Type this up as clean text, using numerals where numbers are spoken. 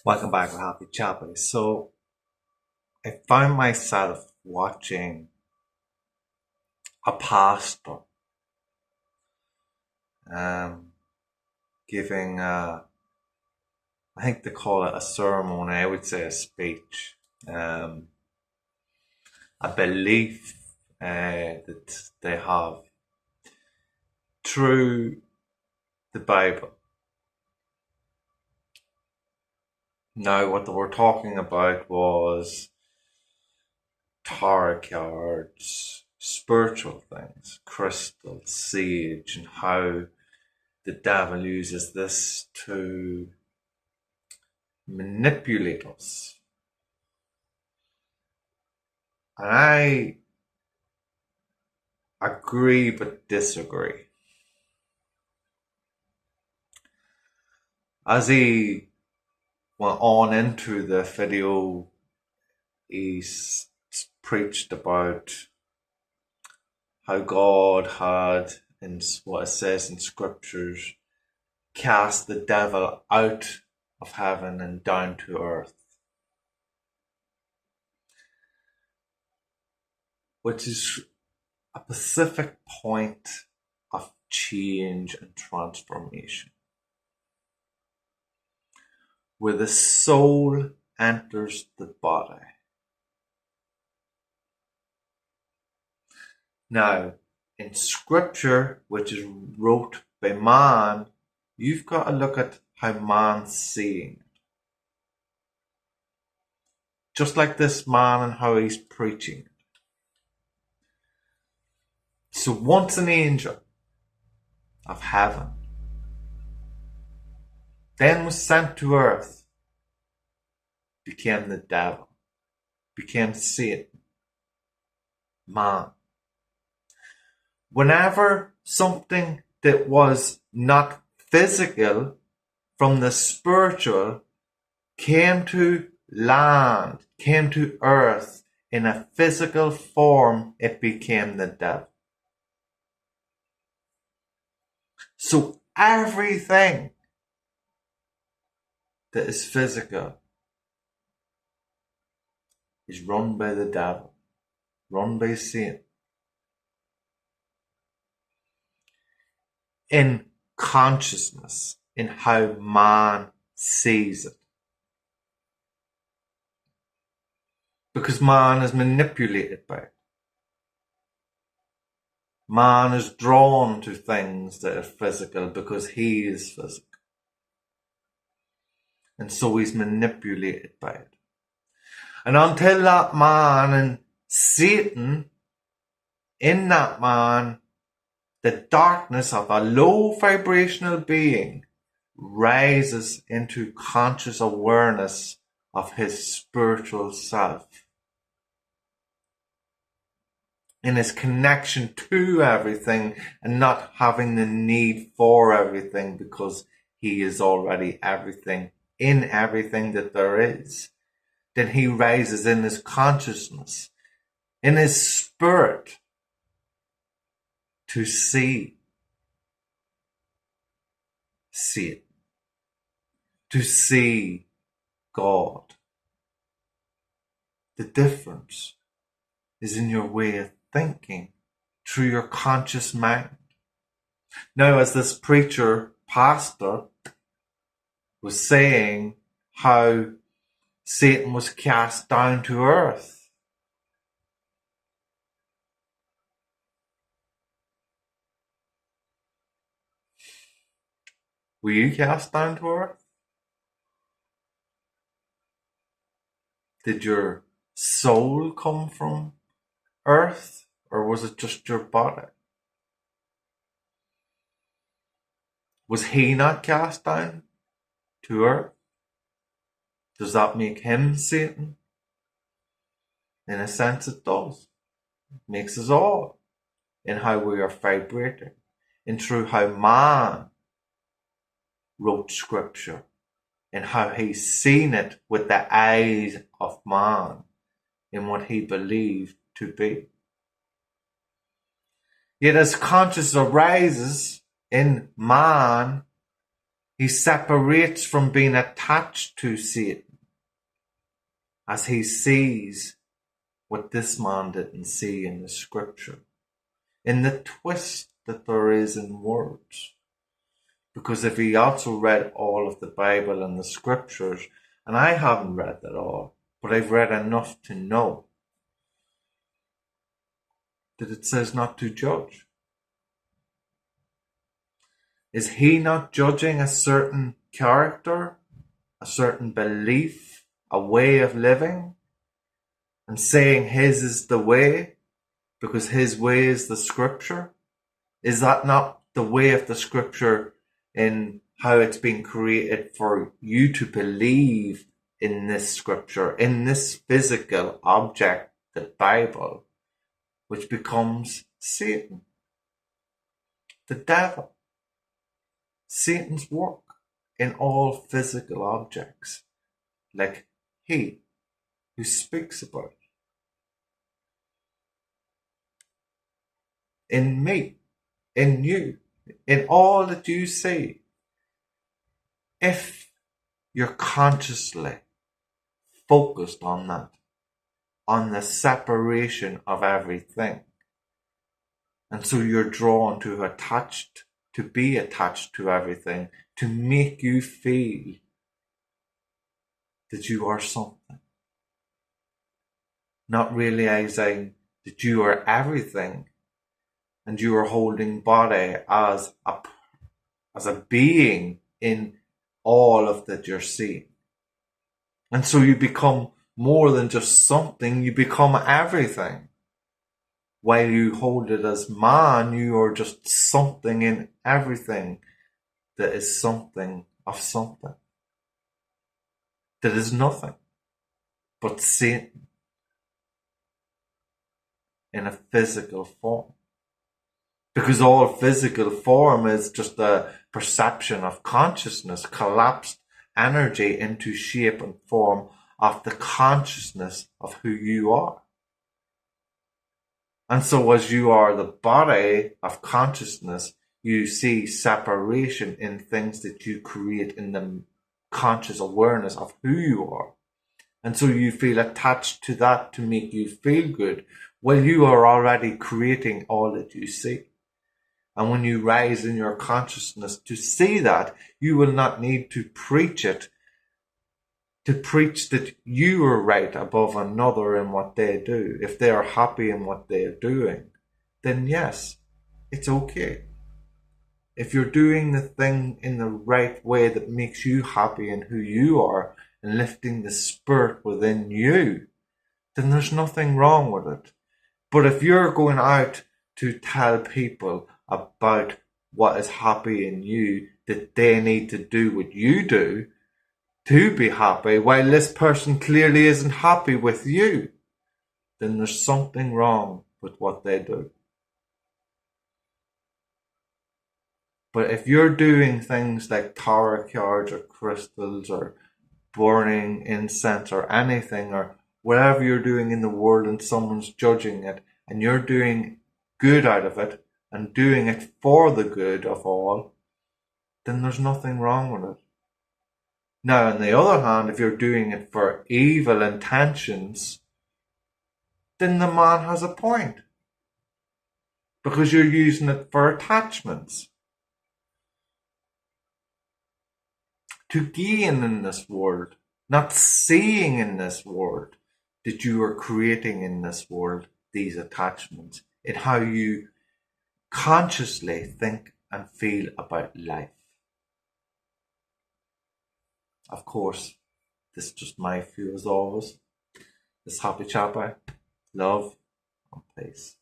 Welcome back to Happy Chappy. So I found myself watching a pastor um, giving, I think they call it a sermon, I would say a speech, um, a belief that they have through the Bible. Now, what they were talking about was tarot cards, spiritual things, crystals, sage, and how the devil uses this to manipulate us. And I agree but disagree. As he went on into the video, he preached about how God had, in what it says in scriptures, cast the devil out of heaven and down to earth, which is a specific point of change and transformation, where the soul enters the body. Now, in scripture, which is wrote by man, you've got to look at how man's seeing it. Just like this man and how he's preaching it. So once an angel of heaven, then was sent to earth, became the devil, became Satan, man. Whenever something that was not physical from the spiritual came to land, came to earth in a physical form, it became the devil. So everything that is physical is run by the devil, run by Satan. In consciousness, in how man sees it. Because man is manipulated by it. Man is drawn to things that are physical because he is physical. And so he's manipulated by it. And until that man and Satan, in that man, the darkness of a low vibrational being rises into conscious awareness of his spiritual self, in his connection to everything and not having the need for everything because he is already everything in everything that there is. Then he rises in his consciousness, in his spirit, to see it, to see God. The difference is in your way of thinking through your conscious mind. Now, as this preacher, pastor, was saying how Satan was cast down to earth. Were you cast down to earth? Did your soul come from earth, or was it just your body? Was he not cast down to earth? Does that make him Satan? In a sense it does. It makes us all in how we are vibrating, and through how man wrote scripture, and how he's seen it with the eyes of man in what he believed to be. Yet as consciousness arises in man, He separates from being attached to Satan as he sees what this man didn't see in the scripture, in the twist that there is in words. Because if he also read all of the Bible and the scriptures, and I haven't read that all, but I've read enough to know that it says not to judge. Is he not judging a certain character, a certain belief, a way of living, and saying his is the way because his way is the scripture? Is that not the way of the scripture in how it's been created for you to believe in this scripture, in this physical object, the Bible, which becomes Satan, the devil, Satan's work in all physical objects, like he who speaks about it. In me, in you, in all that you see, if you're consciously focused on that, on the separation of everything, and so you're drawn to be attached to everything, to make you feel that you are something, not realizing that you are everything, and you are holding body as a being in all of that you're seeing. And so you become more than just something, you become everything. While you hold it as man, you are just something in everything that is something of something. That is nothing but Satan in a physical form. Because all physical form is just a perception of consciousness, collapsed energy into shape and form of the consciousness of who you are. And so as you are the body of consciousness, you see separation in things that you create in the conscious awareness of who you are. And so you feel attached to that to make you feel good. Well, you are already creating all that you see. And when you rise in your consciousness to see that, you will not need to preach it, to preach that you are right above another in what they do. If they are happy in what they are doing, then yes, it's okay. If you're doing the thing in the right way that makes you happy in who you are and lifting the spirit within you, then there's nothing wrong with it. But if you're going out to tell people about what is happy in you, that they need to do what you do to be happy, while this person clearly isn't happy with you, then there's something wrong with what they do. But if you're doing things like tarot cards or crystals or burning incense or anything or whatever you're doing in the world and someone's judging it and you're doing good out of it and doing it for the good of all, then there's nothing wrong with it. Now, on the other hand, if you're doing it for evil intentions, then the man has a point. Because you're using it for attachments. To gain in this world, not seeing in this world that you are creating in this world these attachments in how you consciously think and feel about life. Of course, this is just my view as always. This Happy Chapper, love and peace.